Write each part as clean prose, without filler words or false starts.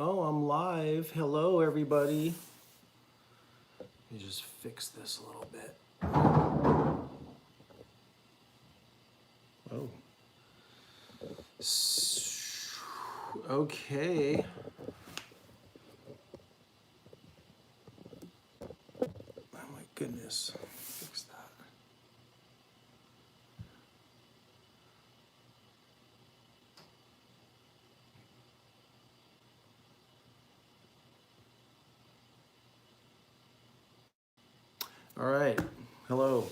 Oh, I'm live. Hello, everybody. Let me just fix this a little bit. Oh. Okay. Oh my goodness. Fix that. All right. Hello.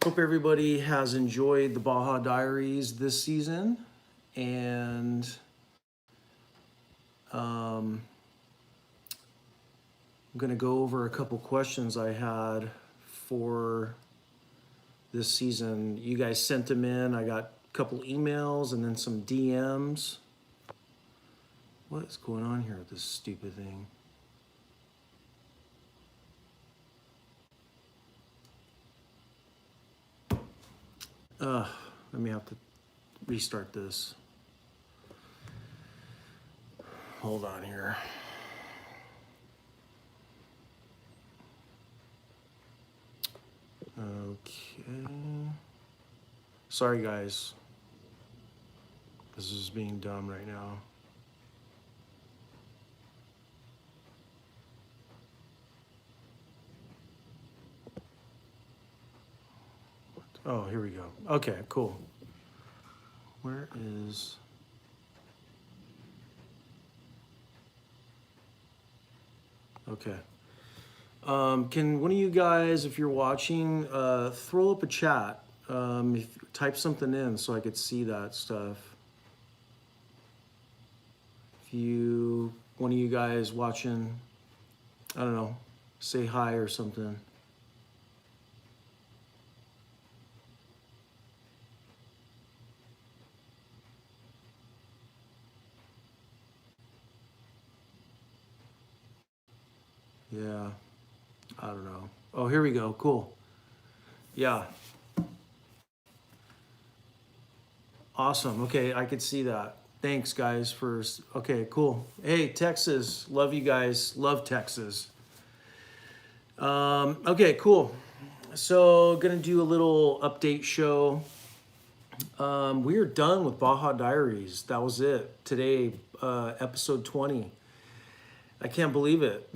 Hope everybody has enjoyed the Baja Diaries this season. And I'm going to go over a couple questions I had for this season. You guys sent them in. I got a couple emails and then some DMs. What is going on here with this stupid thing? Let me have to restart this. Hold on here. Okay. Sorry, guys. This is being dumb right now. Oh, here we go. Okay, cool. Where is... Okay. Can one of you guys, if you're watching, throw up a chat? Type something in so I could see that stuff. If one of you guys watching, I don't know, say hi or something. Yeah, I don't know. Oh, here we go. Cool. Yeah. Awesome. Okay, I could see that. Thanks, guys, okay, cool. Hey, Texas. Love you guys. Love Texas. Okay, cool. So, gonna do a little update show. We are done with Baja Diaries. That was it. Today, episode 20. I can't believe it.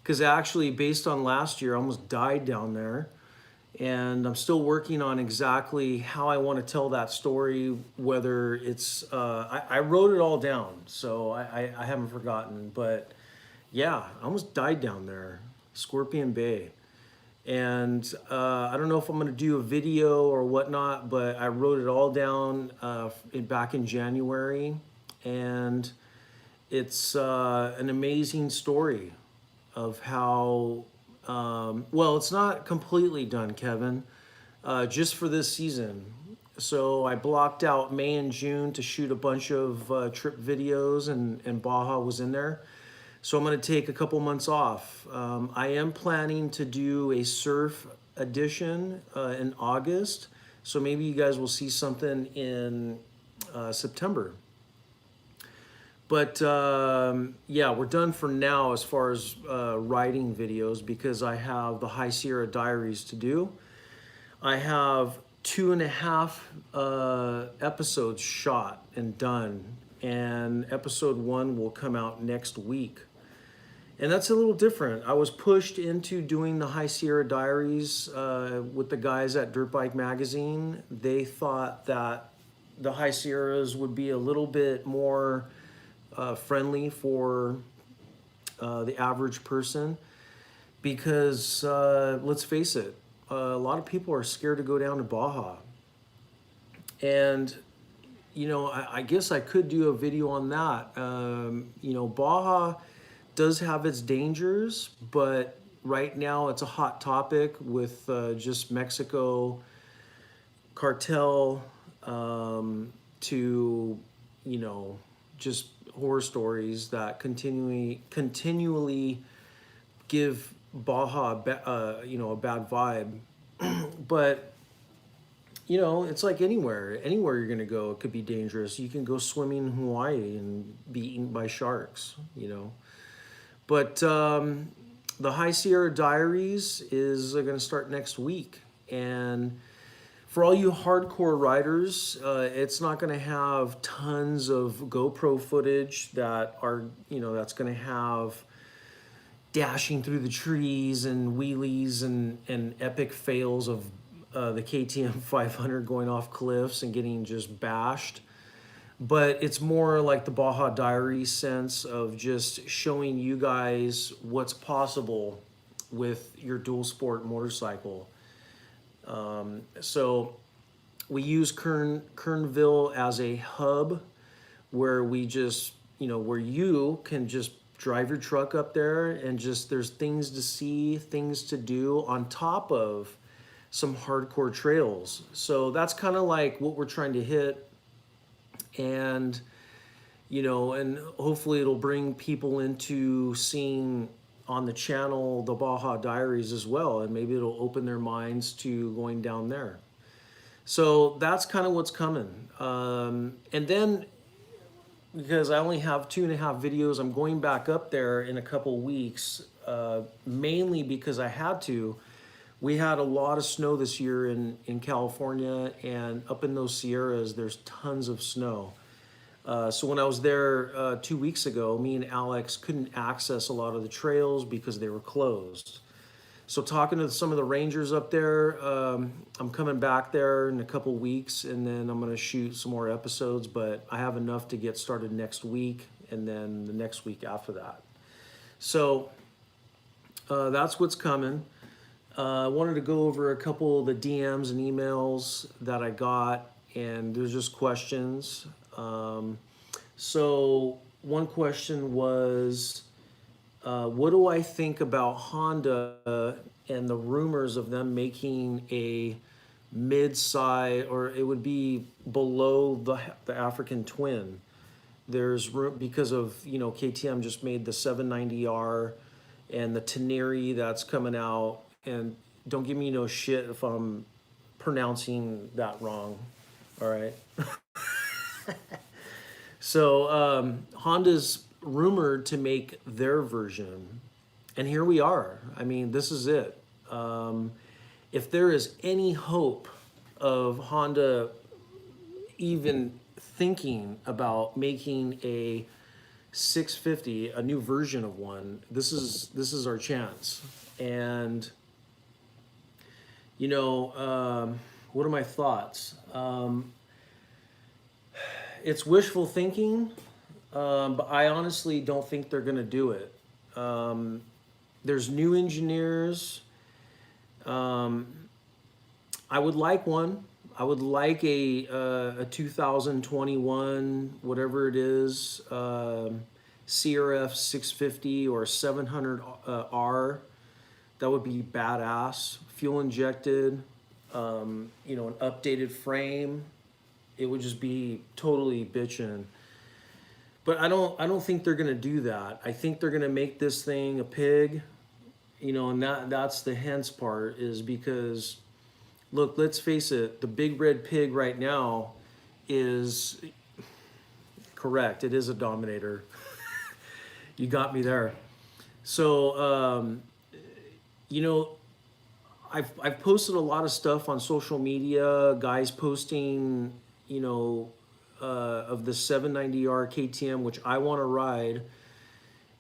Because actually, based on last year, I almost died down there. And I'm still working on exactly how I want to tell that story, whether it's, I wrote it all down, so I haven't forgotten. But yeah, I almost died down there, Scorpion Bay. And I don't know if I'm going to do a video or whatnot, but I wrote it all down back in January. And it's an amazing story of how, well, it's not completely done, Kevin, just for this season. So I blocked out May and June to shoot a bunch of trip videos, and Baja was in there. So I'm going to take a couple months off. I am planning to do a surf edition in August. So maybe you guys will see something in September. But yeah, we're done for now as far as writing videos because I have the High Sierra Diaries to do. I have 2.5 episodes shot and done, and episode 1 will come out next week. And that's a little different. I was pushed into doing the High Sierra Diaries with the guys at Dirt Bike Magazine. They thought that the High Sierras would be a little bit more friendly for the average person because let's face it, a lot of people are scared to go down to Baja. And you know, I guess I could do a video on that. You know, Baja does have its dangers, but right now it's a hot topic with just Mexico cartel to, you know, just horror stories that continually give Baja, you know, a bad vibe. But you know, it's like anywhere you're gonna go, it could be dangerous. You can go swimming in Hawaii and be eaten by sharks, you know. But the High Sierra Diaries is going to start next week, and for all you hardcore riders, it's not going to have tons of GoPro footage that are, you know, that's going to have dashing through the trees and wheelies and epic fails of the KTM 500 going off cliffs and getting just bashed. But it's more like the Baja Diaries sense of just showing you guys what's possible with your dual sport motorcycle. So we use Kernville as a hub where we just, you know, where you can just drive your truck up there and just there's things to see, things to do on top of some hardcore trails. So that's kind of like what we're trying to hit. And, you know, and hopefully it'll bring people into seeing on the channel the Baja Diaries as well, and maybe it'll open their minds to going down there. So that's kind of what's coming. And then, because I only have 2.5 videos, I'm going back up there in a couple weeks, mainly because I had to. We had a lot of snow this year in California, and up in those Sierras, there's tons of snow. So when I was there 2 weeks ago, me and Alex couldn't access a lot of the trails because they were closed. So talking to some of the rangers up there, I'm coming back there in a couple weeks, and then I'm going to shoot some more episodes, but I have enough to get started next week and then the next week after that. So that's what's coming. I wanted to go over a couple of the DMs and emails that I got, and there's just questions. So one question was, what do I think about Honda and the rumors of them making a mid-size, or it would be below the African Twin? There's room because of, you know, KTM just made the 790R and the Teneri that's coming out. And don't give me no shit if I'm pronouncing that wrong. All right. So Honda's rumored to make their version, and here we are. I mean, this is it. If there is any hope of Honda even thinking about making a 650, a new version of one, this is our chance. And you know, what are my thoughts? It's wishful thinking, but I honestly don't think they're going to do it. There's new engineers. I would like one. I would like a 2021, whatever it is, CRF 650 or 700R. That would be badass. Fuel injected, you know, an updated frame. It would just be totally bitchin'. But I don't think they're gonna do that. I think they're gonna make this thing a pig, you know, and that's the hence part, is because, look, let's face it, the big red pig right now is correct. It is a Dominator. You got me there. So, you know, I've posted a lot of stuff on social media, guys posting, you know, of the 790R KTM, which I want to ride.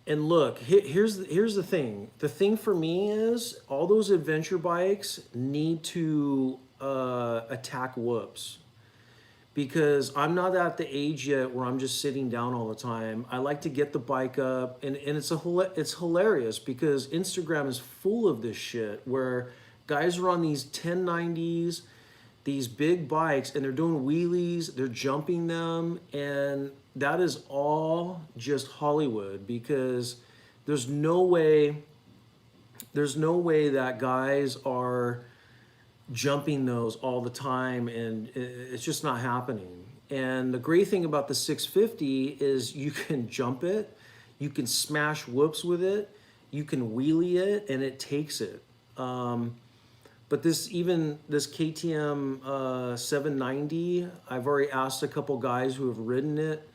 And look, here's the thing. The thing for me is all those adventure bikes need to attack whoops, because I'm not at the age yet where I'm just sitting down all the time. I like to get the bike up, and it's hilarious because Instagram is full of this shit where guys are on these 1090s, these big bikes, and they're doing wheelies, they're jumping them, and that is all just Hollywood, because there's no way that guys are jumping those all the time, and it's just not happening. And the great thing about the 650 is you can jump it, you can smash whoops with it, you can wheelie it, and it takes it. But this KTM 790, I've already asked a couple guys who have ridden it,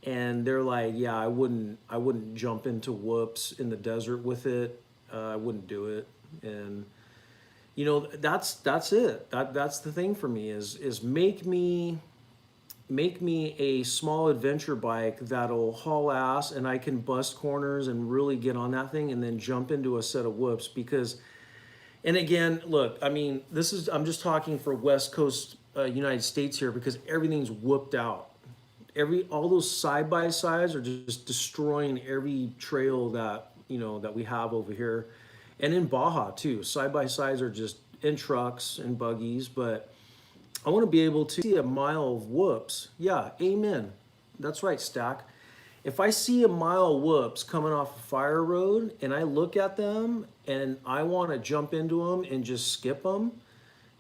and they're like, yeah, I wouldn't jump into whoops in the desert with it. I wouldn't do it. And that's it. That's the thing for me is make me a small adventure bike that'll haul ass and I can bust corners and really get on that thing and then jump into a set of whoops. Because, and again, look, I mean, I'm just talking for West Coast United States here, because everything's whooped out. All those side by sides are just destroying every trail that we have over here, and in Baja too. Side by sides are just in trucks and buggies, but I want to be able to see a mile of whoops. Yeah, amen. That's right, Stack. If I see a mile of whoops coming off a fire road and I look at them and I want to jump into them and just skip them,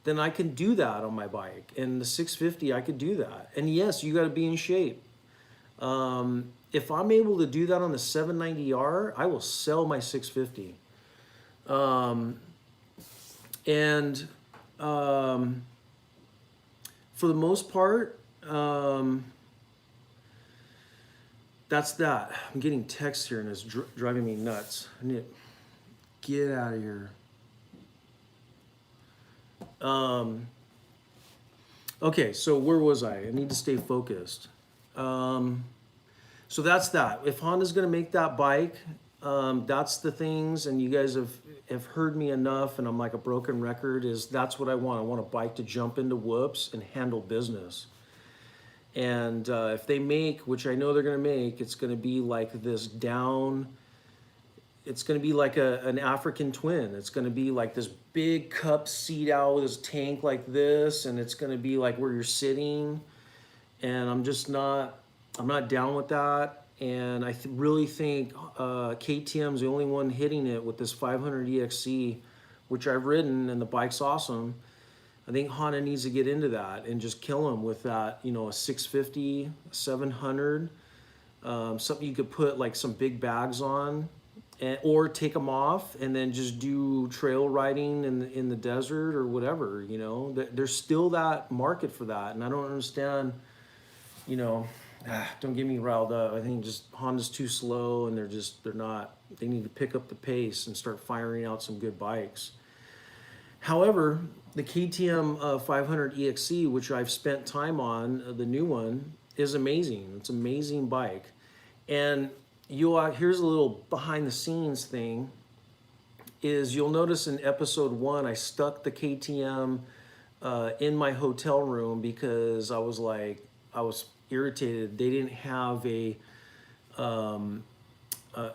then I can do that on my bike. And the 650, I could do that. And yes, you got to be in shape. If I'm able to do that on the 790R, I will sell my 650. And for the most part, that's that. I'm getting texts here and it's driving me nuts. I need to get out of here. Okay, so where was I? I need to stay focused. So that's that. If Honda's going to make that bike, that's the things, and you guys have heard me enough, and I'm like a broken record, is that's what I want. I want a bike to jump into whoops and handle business. And if they make, which I know they're going to make, it's going to be like this down, it's going to be like an African twin. It's going to be like this big cup seat out with this tank like this, and it's going to be like where you're sitting. And I'm not down with that. And I really think KTM's the only one hitting it with this 500 EXC, which I've ridden, and the bike's awesome. I think Honda needs to get into that and just kill them with that, a 650, 700, something you could put like some big bags on, or take them off and then just do trail riding in the desert or whatever. There's still that market for that, and I don't understand. Don't get me riled up. I think just Honda's too slow, and they need to pick up the pace and start firing out some good bikes. However, the KTM 500 EXC, which I've spent time on, the new one, is amazing. It's an amazing bike. And here's a little behind the scenes thing, is you'll notice in episode 1, I stuck the KTM in my hotel room because I was irritated. They didn't have a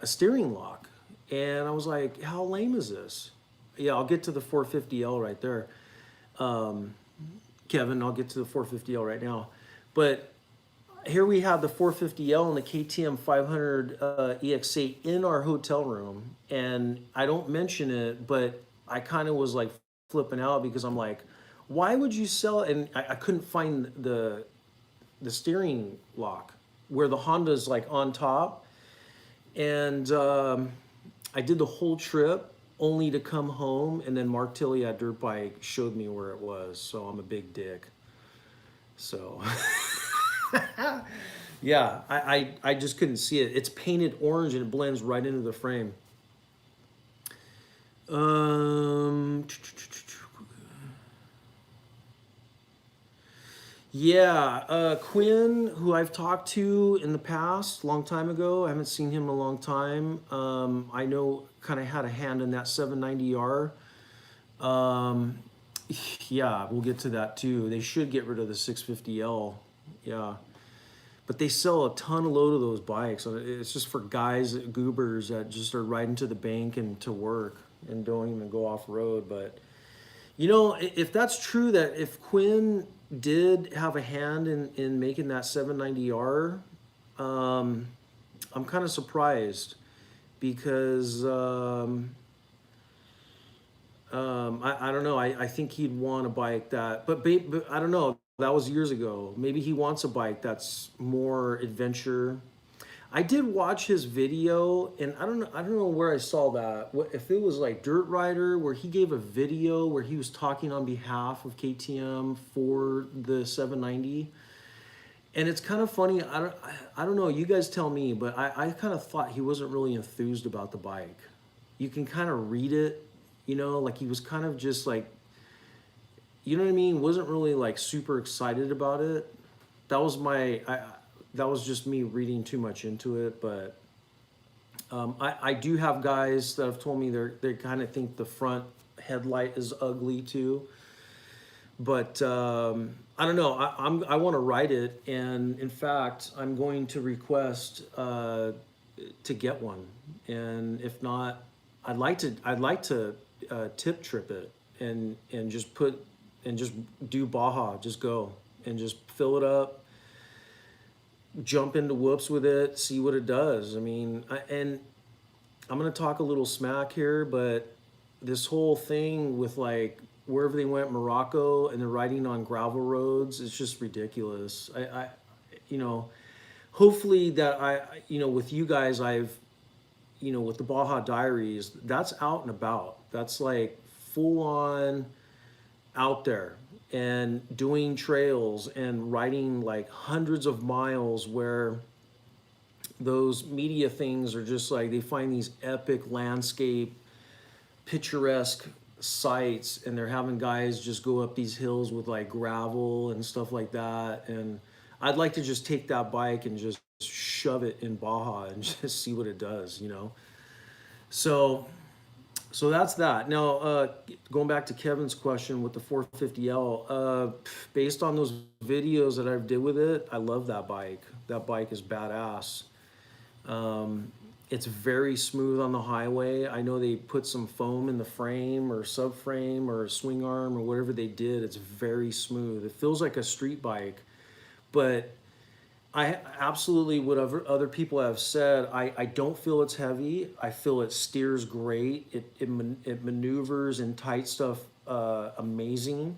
steering lock. And I was like, how lame is this? Yeah, I'll get to the 450L right there. Kevin, I'll get to the 450L right now. But here we have the 450L and the KTM 500 EXA in our hotel room. And I don't mention it, but I kind of was like flipping out because I'm like, why would you sell it? And I couldn't find the steering lock where the Honda's like on top. And I did the whole trip only to come home, and then Mark Tilley at Dirt Bike showed me where it was. So I'm a big dick. So yeah, I just couldn't see it. It's painted orange and it blends right into the frame. Yeah, Quinn, who I've talked to in the past, long time ago. I haven't seen him in a long time. I know kind of had a hand in that 790R. Yeah, we'll get to that too. They should get rid of the 650L. Yeah. But they sell a ton of load of those bikes. It's just for guys, goobers that just are riding to the bank and to work and don't even go off road. But, if that's true, that if Quinn did have a hand in making that 790R, I'm kind of surprised because I don't know. I think he'd want a bike that, but I don't know. That was years ago. Maybe he wants a bike that's more adventure. I did watch his video, and I don't know where I saw that. If it was like Dirt Rider, where he gave a video where he was talking on behalf of KTM for the 790, and it's kind of funny. I don't know. You guys tell me, but I kind of thought he wasn't really enthused about the bike. You can kind of read it, like he was kind of just like, you know what I mean? Wasn't really like super excited about it. That was that was just me reading too much into it, but I do have guys that have told me they kind of think the front headlight is ugly too. But I don't know. I want to write it, and in fact, I'm going to request to get one. And if not, I'd like to tip trip it and just do Baja, just go and just fill it up, jump into whoops with it, see what it does. I mean, and I'm gonna talk a little smack here, but this whole thing with like wherever they went, Morocco, and they're riding on gravel roads, it's just ridiculous. You know, hopefully that with you guys, with the Baja Diaries, that's out and about. That's like full on out there and doing trails and riding like hundreds of miles where those media things are just like they find these epic landscape picturesque sites, and they're having guys just go up these hills with like gravel and stuff like that. And I'd like to just take that bike and just shove it in Baja and just see what it does. So that's that. Now, going back to Kevin's question with the 450L, based on those videos that I've did with it, I love that bike. That bike is badass. It's very smooth on the highway. I know they put some foam in the frame or subframe or swing arm or whatever they did. It's very smooth. It feels like a street bike, but I absolutely, what other people have said, I don't feel it's heavy. I feel it steers great. It maneuvers in tight stuff amazing.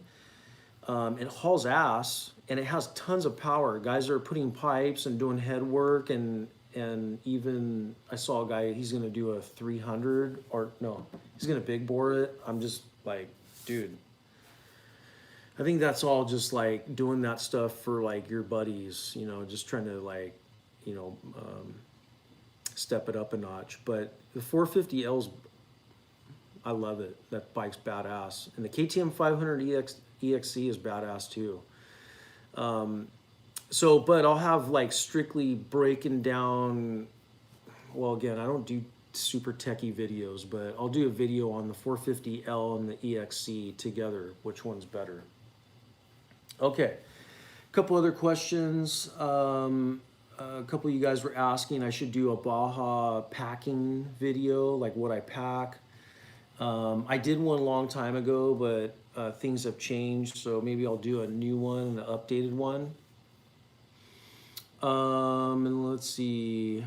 It hauls ass, and it has tons of power. Guys are putting pipes and doing head work, and even I saw a guy, he's gonna do a 300, or no, he's gonna big bore it. I'm just like, dude, I think that's all just like doing that stuff for like your buddies, just trying to like, step it up a notch. But the 450L's, I love it. That bike's badass. And the KTM 500 EXC is badass too. But I'll have like strictly breaking down, well, again, I don't do super techie videos, but I'll do a video on the 450L and the EXC together, which one's better. Okay, a couple other questions. A couple of you guys were asking I should do a Baja packing video, like what I pack. I did one a long time ago, but things have changed, so maybe I'll do a new one, an updated one. And let's see,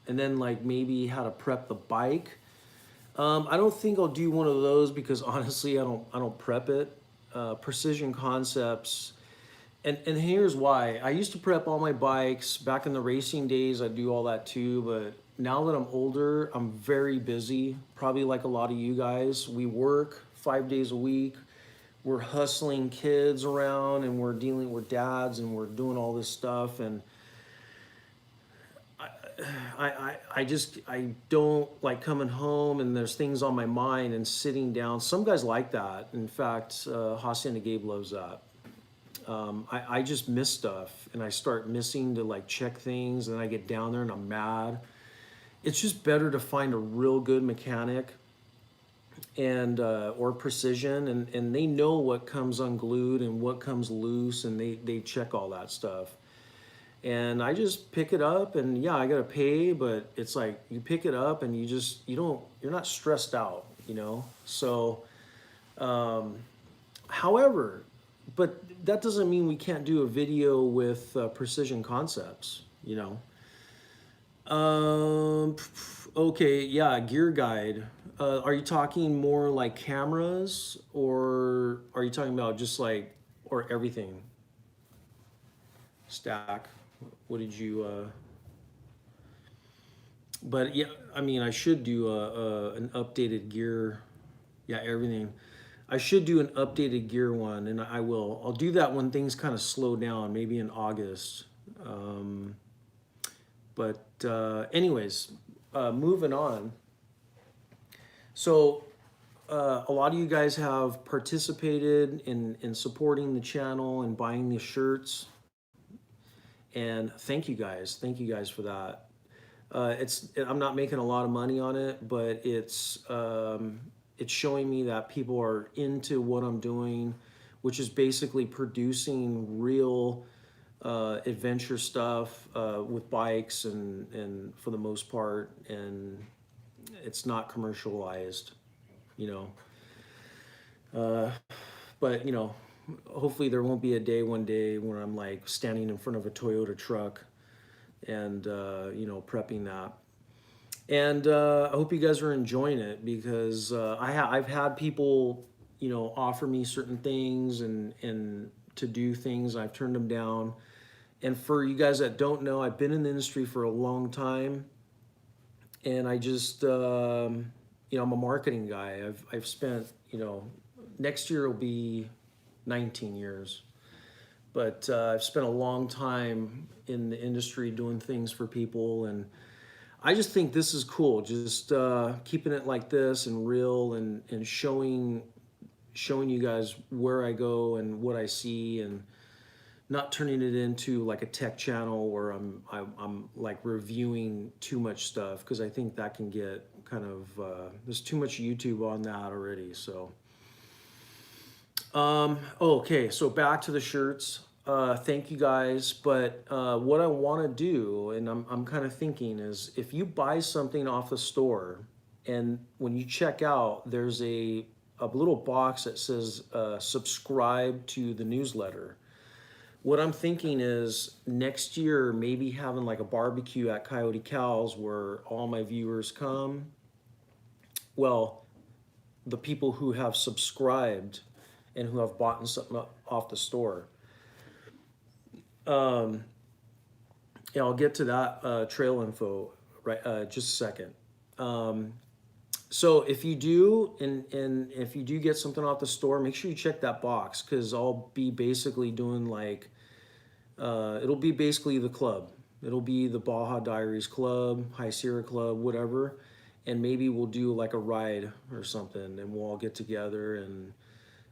and then like maybe how to prep the bike. I don't think I'll do one of those because honestly, I don't prep it. Precision Concepts, and here's why. I used to prep all my bikes back in the racing days. I do all that too, but now that I'm older, I'm very busy. Probably like a lot of you guys. We work 5 days a week. We're hustling kids around, and we're dealing with dads, and we're doing all this stuff, and I don't like coming home and there's things on my mind and sitting down. Some guys like that. In fact, Hacienda Gabe loves that. I just miss stuff, and I start missing to like check things, and I get down there and I'm mad. It's just better to find a real good mechanic and or precision, and they know what comes unglued and what comes loose, and they check all that stuff. And I just pick it up, and yeah, I gotta pay, but it's like you pick it up and you're not stressed out, So, however, but that doesn't mean we can't do a video with Precision Concepts, Okay, yeah, gear guide. Are you talking more like cameras, or are you talking about just like, or everything? Stack. What did you But yeah, I mean, I should do an updated gear. Yeah, everything. I should do an updated gear one, and I will. I'll do that when things kind of slow down, maybe in August. Um, anyways, moving on. So a lot of you guys have participated in supporting the channel and buying the shirts, and thank you guys for that. I'm not making a lot of money on it, but it's showing me that people are into what I'm doing, which is basically producing real adventure stuff with bikes and for the most part, and it's not commercialized, you know. But you know, hopefully there won't be a day one day when I'm like standing in front of a Toyota truck and you know, prepping that. And I hope you guys are enjoying it because I've had people, you know, offer me certain things and to do things. I've turned them down. And for you guys that don't know, I've been in the industry for a long time, and I just you know, I'm a marketing guy. I've spent, you know, next year will be 19 years, but I've spent a long time in the industry doing things for people, and I just think this is cool. Just keeping it like this and real, and showing you guys where I go and what I see, and not turning it into like a tech channel where I'm like reviewing too much stuff, because I think that can get kind of there's too much YouTube on that already. So okay, so back to the shirts. Thank you guys. But what I want to do, and I'm kind of thinking, is if you buy something off the store, and when you check out, there's a little box that says subscribe to the newsletter. What I'm thinking is next year, maybe having like a barbecue at Coyote Cal's where all my viewers come. Well, the people who have subscribed and who have bought something off the store. Yeah, I'll get to that trail info right just a second. So if you do, and if you do get something off the store, make sure you check that box, because I'll be basically doing like it'll be basically the club. It'll be the Baja Diaries Club, High Sierra Club, whatever. And maybe we'll do like a ride or something, and we'll all get together and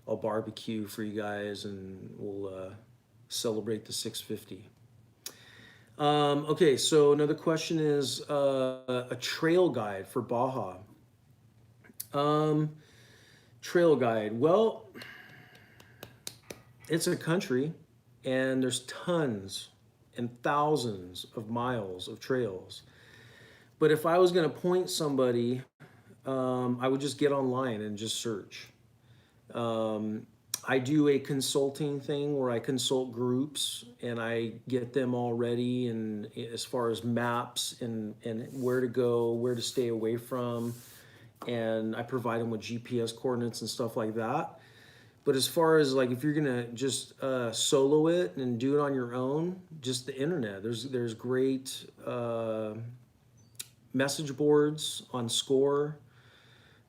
I'll barbecue for you guys, and we'll celebrate the 650. Okay, so another question is a trail guide for Baja. Trail guide. Well, it's a country, and there's tons and thousands of miles of trails. But if I was going to point somebody, I would just get online and just search. I do a consulting thing where I consult groups and I get them all ready, and as far as maps and where to go, where to stay away from, and I provide them with GPS coordinates and stuff like that. But as far as like if you're gonna just solo it and do it on your own, just the internet. There's great message boards on Score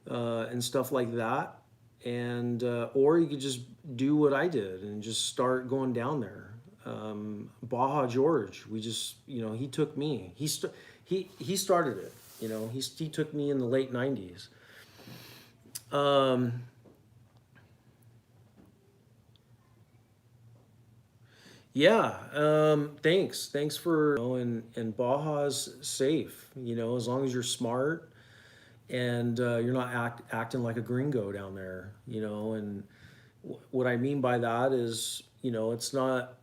and stuff like that, and or you could just do what I did and just start going down there. Baja George, we just, you know, he took me. He started it. You know, he took me in the late '90s. Yeah, thanks for, you know, and Baja's safe, you know, as long as you're smart and you're not acting like a gringo down there, you know. And what I mean by that is, you know, it's not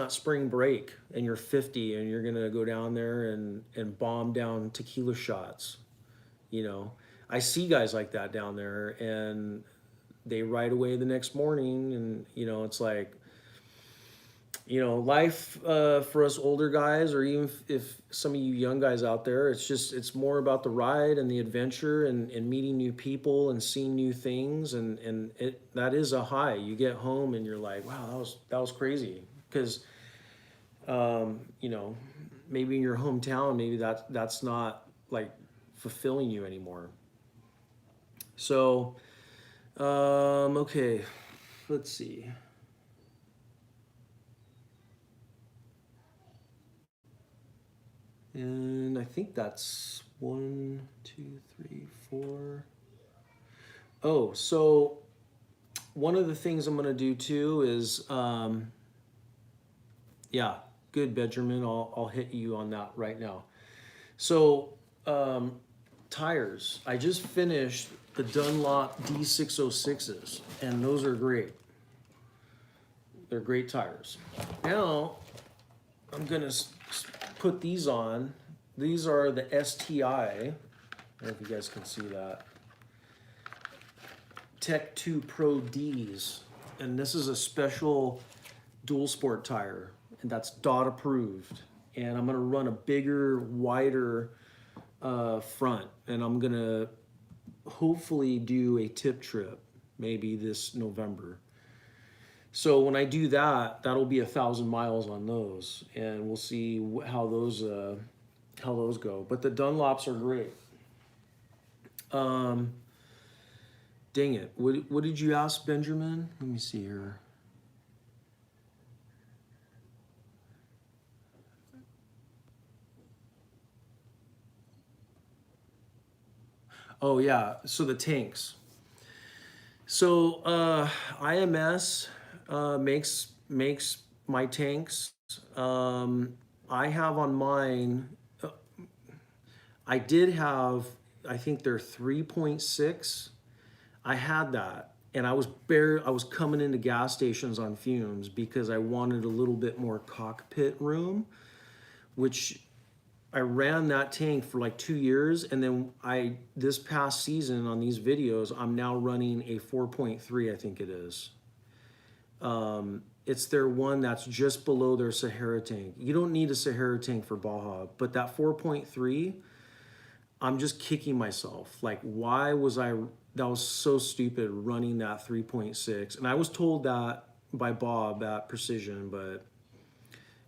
spring break and you're 50 and you're gonna go down there and bomb down tequila shots, you know. I see guys like that down there, and they ride away the next morning, and you know, it's like, you know, life for us older guys, or even if some of you young guys out there, it's more about the ride and the adventure, and meeting new people and seeing new things, and that is a high. You get home and you're like, wow, that was crazy, because You know, maybe in your hometown, maybe that's not like fulfilling you anymore. So, okay, let's see. And I think that's one, two, three, four. Oh, so one of the things I'm gonna do too is, yeah, good, Benjamin. I'll hit you on that right now. So, um, tires. I just finished the Dunlop D606s, and those are great. They're great tires. Now, I'm gonna put these on. These are the STI. I don't know if you guys can see that. Tech 2 Pro Ds. And this is a special dual sport tire, and that's DOT approved. And I'm gonna run a bigger, wider front, and I'm gonna hopefully do a tip trip maybe this November. So when I do that, that'll be 1,000 miles on those, and we'll see how those go. But the Dunlops are great. Um, Dang it! What did you ask, Benjamin? Let me see here. Oh yeah, so the tanks. So IMS makes my tanks. I have on mine. I did have. I think they're 3.6. I had that, and I was coming into gas stations on fumes because I wanted a little bit more cockpit room, which I ran that tank for like 2 years, and then this past season on these videos, I'm now running a 4.3, I think it is. It's their one that's just below their Sahara tank. You don't need a Sahara tank for Baja, but that 4.3, I'm just kicking myself. Like, why was that was so stupid running that 3.6. And I was told that by Bob at Precision, but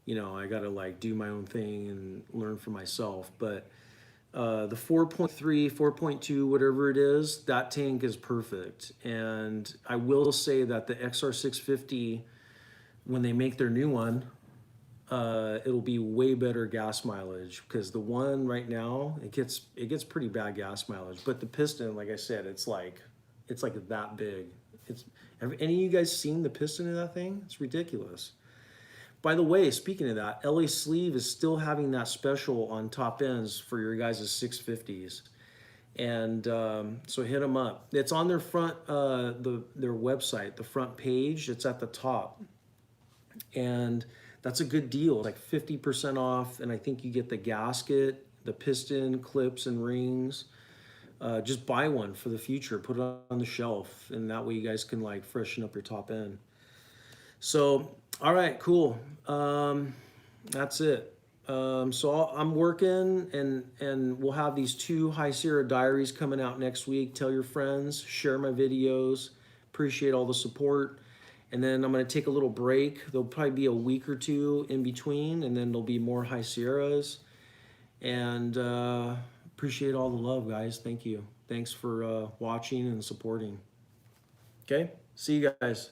I got to like do my own thing and learn for myself. But the 4.3, 4.2, whatever it is, that tank is perfect. And I will say that the XR650, when they make their new one, it'll be way better gas mileage, because the one right now, it gets pretty bad gas mileage. But the piston, like I said, it's like that big. Have any of you guys seen the piston in that thing? It's ridiculous. By the way, speaking of that, LA Sleeve is still having that special on top ends for your guys' 650s. And so hit them up. It's on their front, their website, the front page. It's at the top, and that's a good deal. Like 50% off, and I think you get the gasket, the piston, clips, and rings. Just buy one for the future. Put it on the shelf, and that way you guys can like freshen up your top end. So, all right, cool. That's it. So I'm working, and we'll have these 2 High Sierra Diaries coming out next week. Tell your friends, share my videos. Appreciate all the support. And then I'm going to take a little break. There'll probably be a week or two in between, and then there'll be more High Sierras. And appreciate all the love, guys. Thank you. Thanks for watching and supporting. Okay, see you guys.